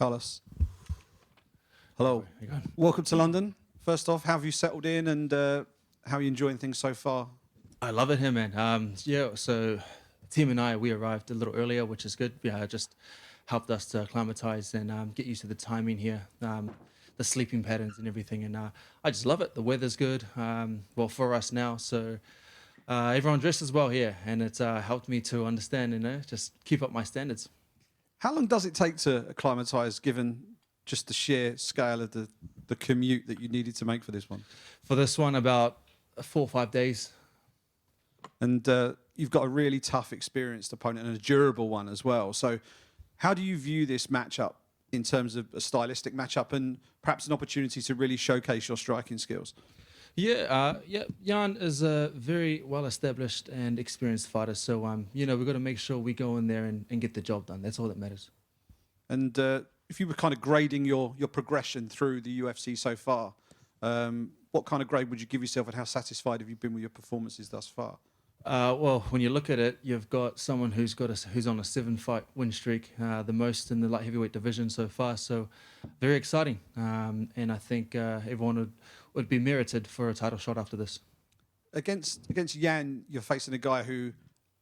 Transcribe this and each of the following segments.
Carlos. Hello. Welcome to London. First off, how have you settled in and how are you enjoying things so far? I love it here, man. So team and I, we arrived a little earlier, which is good. Yeah, just helped us to acclimatize and get used to the timing here, the sleeping patterns and everything. And I just love it. The weather's good, well, for us now. So everyone dresses well here, and it's helped me to understand, just keep up my standards. How long does it take to acclimatise, given just the sheer scale of the commute that you needed to make for this one? For this one, about 4 or 5 days. And you've got a really tough, experienced opponent and a durable one as well. So how do you view this matchup in terms of a stylistic matchup and perhaps an opportunity to really showcase your striking skills? Yeah, Jan is a very well-established and experienced fighter. So, we've got to make sure we go in there and get the job done. That's all that matters. And if you were kind of grading your progression through the UFC so far, what kind of grade would you give yourself and how satisfied have you been with your performances thus far? Well, when you look at it, you've got someone who's on a 7-fight win streak, the most in the light heavyweight division so far. So, very exciting, and I think everyone would be merited for a title shot after this. Against Jan, you're facing a guy who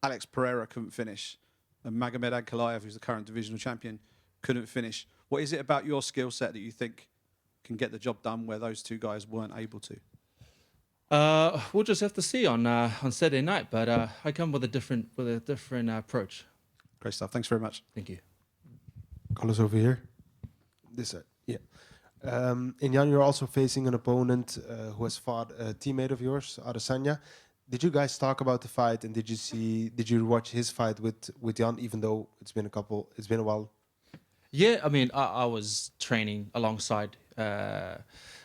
Alex Pereira couldn't finish, and Magomed Ankalaev, who's the current divisional champion, couldn't finish. What is it about your skill set that you think can get the job done where those two guys weren't able to? We'll just have to see on Saturday night, but I come with a different approach. Great stuff. Thanks very much. Thank you. Carlos over here. This side. Yeah. In Jan, you're also facing an opponent who has fought a teammate of yours, Adesanya. Did you guys talk about the fight, and did you watch his fight with Jan, even though it's been a while? Yeah, I mean, I was training alongside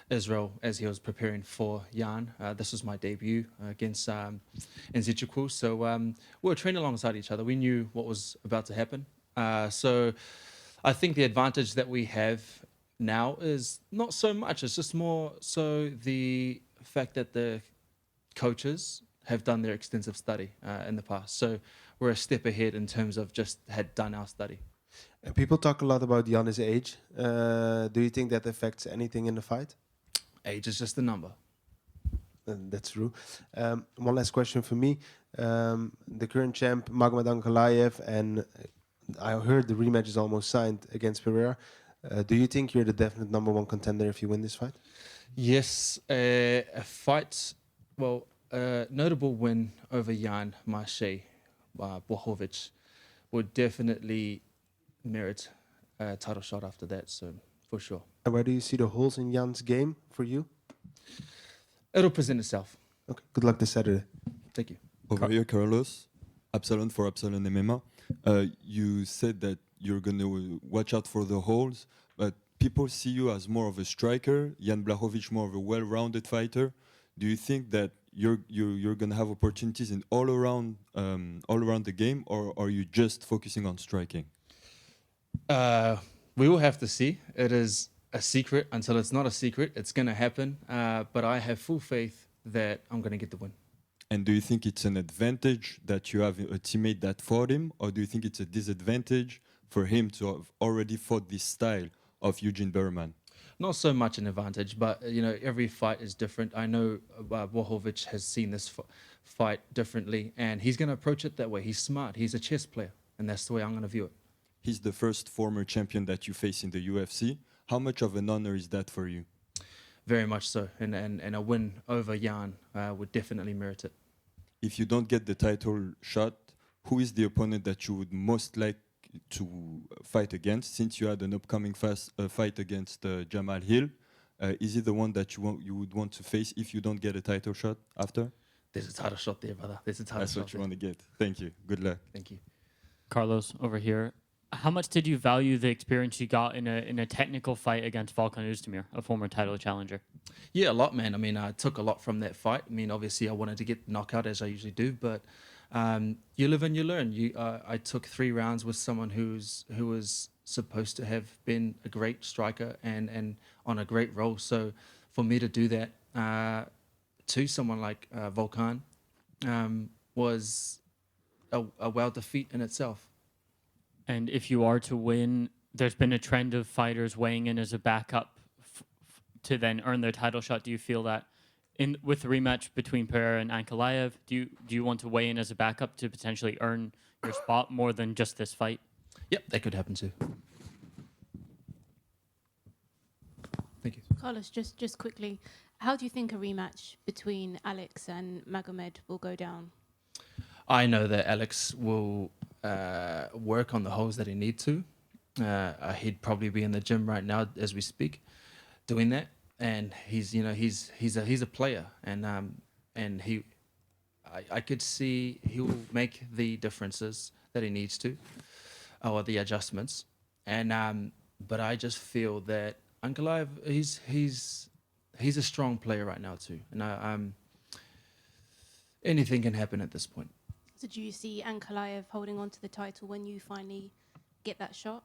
Israel as he was preparing for Jan. This was my debut against Nzechukwu. So we were training alongside each other. We knew what was about to happen. So I think the advantage that we have now is not so much. It's just more so the fact that the coaches have done their extensive study in the past. So we're a step ahead in terms of just had done our study. And people talk a lot about Jan's age. Do you think that affects anything in the fight? Age is just a number. That's true. One last question for me. The current champ, Magomed Ankalaev, and I heard the rematch is almost signed against Pereira. Do you think you're the definite #1 contender if you win this fight? Yes, a fight, notable win over Jan Blachowicz would definitely merit a title shot after that, so for sure. And where do you see the holes in Jan's game for you? It'll present itself. Okay, good luck this Saturday. Thank you. Over here, Carlos, Absalon for Absalon MMA. You said that you're going to watch out for the holes, but people see you as more of a striker, Jan Blachowicz more of a well-rounded fighter. Do you think that you're going to have opportunities in all around the game, or are you just focusing on striking? We will have to see. It is a secret until it's not a secret. It's going to happen, but I have full faith that I'm going to get the win. And do you think it's an advantage that you have a teammate that fought him, or do you think it's a disadvantage for him to have already fought this style of Eugene Berman? Not so much an advantage, but every fight is different. I know Blachowicz has seen this fight differently, and he's going to approach it that way. He's smart. He's a chess player, and that's the way I'm going to view it. He's the first former champion that you face in the UFC. How much of an honor is that for you? Very much so, and a win over Jan would definitely merit it. If you don't get the title shot, who is the opponent that you would most like to fight against? Since you had an upcoming fight against Jamal Hill, is it the one that you would want to face if you don't get a title shot after? There's a title shot there, brother. There's a title That's shot. That's what you want to get. Thank you. Good luck. Thank you. Carlos, over here. How much did you value the experience you got in a technical fight against Volkan Oezdemir, a former title challenger? Yeah, a lot, man. I mean, I took a lot from that fight. I mean, obviously, I wanted to get the knockout, as I usually do, but you live and you learn. I took 3 rounds with someone who was supposed to have been a great striker and on a great roll. So for me to do that to someone like Volkan was a wild defeat in itself. And if you are to win there's been a trend of fighters weighing in as a backup to then earn their title shot. Do you feel that with the rematch between Pereira and Ankalaev, do you want to weigh in as a backup to potentially earn your spot more than just this fight? Yep, that could happen too. Thank you. Carlos, just quickly, how do you think a rematch between Alex and Magomed will go down? I know that Alex will work on the holes that he needs to. He'd probably be in the gym right now as we speak, doing that. And he's a player, and I could see he will make the differences that he needs to, or the adjustments. And but I just feel that Ankalaev, he's a strong player right now too, and anything can happen at this point. So do you see Ankalaev holding on to the title when you finally get that shot?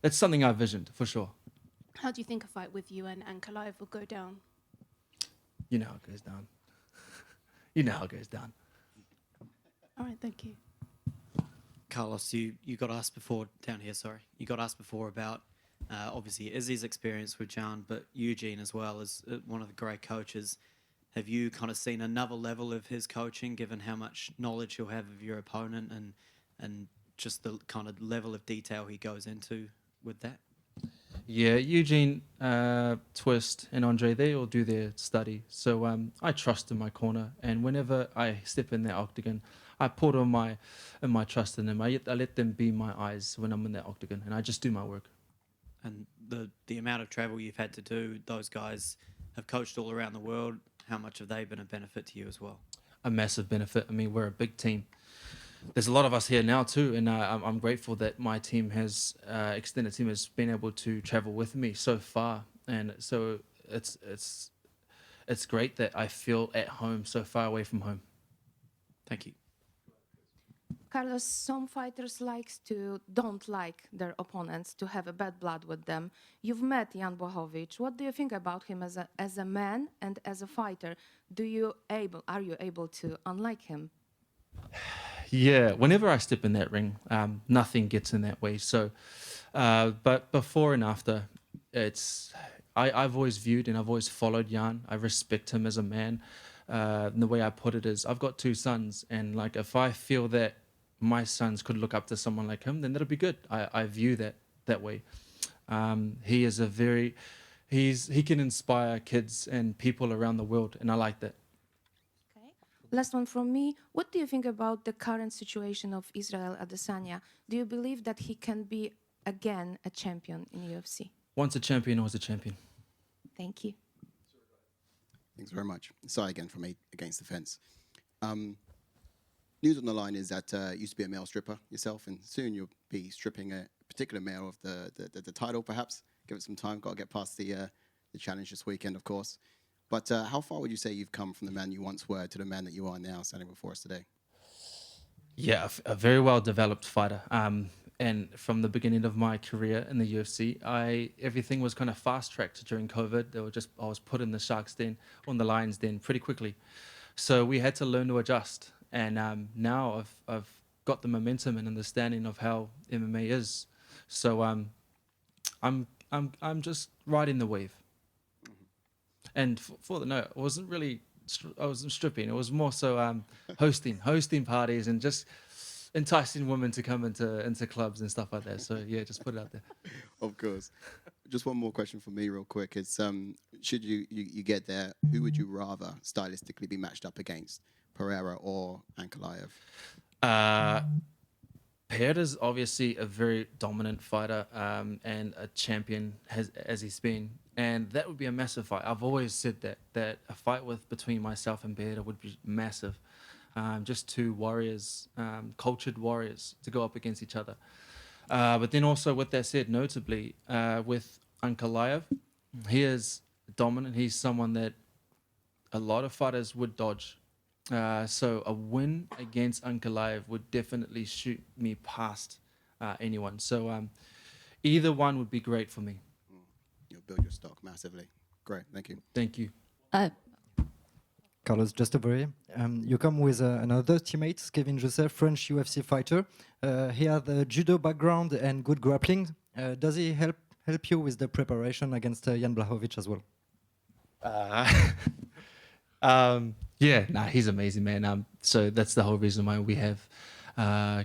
That's something I visioned for sure. How do you think a fight with you and Ankalaev will go down? You know how it goes down. You know how it goes down. All right, thank you. Carlos, you got asked before, down here, sorry. You got asked before about, obviously, Izzy's experience with Jan, but Eugene as well as one of the great coaches. Have you kind of seen another level of his coaching, given how much knowledge he'll have of your opponent and just the kind of level of detail he goes into with that? Yeah, Eugene, Twist, and Andre, they all do their study. So I trust in my corner, and whenever I step in that octagon, I put all my trust in them. I let them be my eyes when I'm in that octagon, and I just do my work. And the amount of travel you've had to do, those guys have coached all around the world. How much have they been a benefit to you as well? A massive benefit. I mean, we're a big team. There's a lot of us here now too, and I'm grateful that my team has, extended team has been able to travel with me so far, and so it's great that I feel at home so far away from home. Thank you. Carlos, some fighters don't like their opponents to have a bad blood with them. You've met Jan Blachowicz. What do you think about him as a man and as a fighter? Are you able to unlike him? Yeah, whenever I step in that ring, nothing gets in that way. So, but before and after, I've always viewed and I've always followed Jan. I respect him as a man. And the way I put it is, I've got 2 sons, and like if I feel that my sons could look up to someone like him, then that'll be good. I view that way. He is he can inspire kids and people around the world, and I like that. Last one from me. What do you think about the current situation of Israel Adesanya? Do you believe that he can be again a champion in UFC? Once a champion, always a champion. Thank you. Thanks very much. Sorry again from Against the Fence. News on the line is that you used to be a male stripper yourself, and soon you'll be stripping a particular male of the title, perhaps. Give it some time. Got to get past the challenge this weekend, of course. But how far would you say you've come from the man you once were to the man that you are now, standing before us today? Yeah, a very well-developed fighter. And from the beginning of my career in the UFC, everything was kind of fast-tracked during COVID. I was put in the Shark's Den, on the Lion's Den pretty quickly. So we had to learn to adjust. And now I've got the momentum and understanding of how MMA is. So I'm just riding the wave. And for the note, I wasn't stripping. It was more so hosting parties and just enticing women to come into clubs and stuff like that. So yeah, just put it out there. Of course. Just one more question from me real quick. It's should you get there, who would you rather stylistically be matched up against, Pereira or Ankalaev? Pereira's obviously a very dominant fighter and a champion as he's been. And that would be a massive fight. I've always said that a fight between myself and Pereira would be massive. Just 2 warriors, cultured warriors, to go up against each other. But then also, with that said, notably, with Ankalaev, he is dominant. He's someone that a lot of fighters would dodge. So a win against Ankalaev would definitely shoot me past anyone. So either one would be great for me. You'll build your stock massively. Great, thank you. Thank you. Carlos, just over here. You come with another teammate, Kevin Joseph, French UFC fighter. He has a judo background and good grappling. Does he help you with the preparation against Jan Blachowicz as well? Yeah, nah, he's amazing, man. So that's the whole reason why we have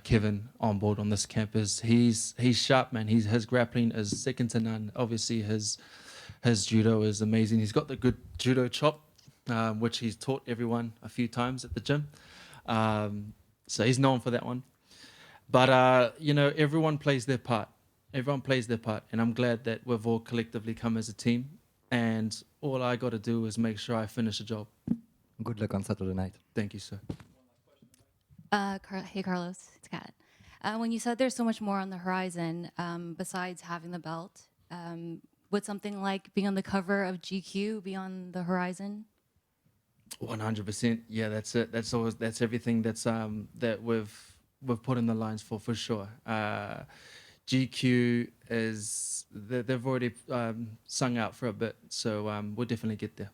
Kevin on board on this camp. Is he's sharp, man. His grappling is second to none. Obviously, his judo is amazing. He's got the good judo chop, which he's taught everyone a few times at the gym. So he's known for that one. But you know, everyone plays their part. Everyone plays their part, and I'm glad that we've all collectively come as a team. And all I got to do is make sure I finish the job. Good luck on Saturday night. Thank you, sir. Hey, Carlos, it's Kat. When you said there's so much more on the horizon besides having the belt, would something like being on the cover of GQ be on the horizon? 100%. Yeah, that's it. That's everything that we've put in the lines for sure. GQ they've already sung out for a bit, so we'll definitely get there.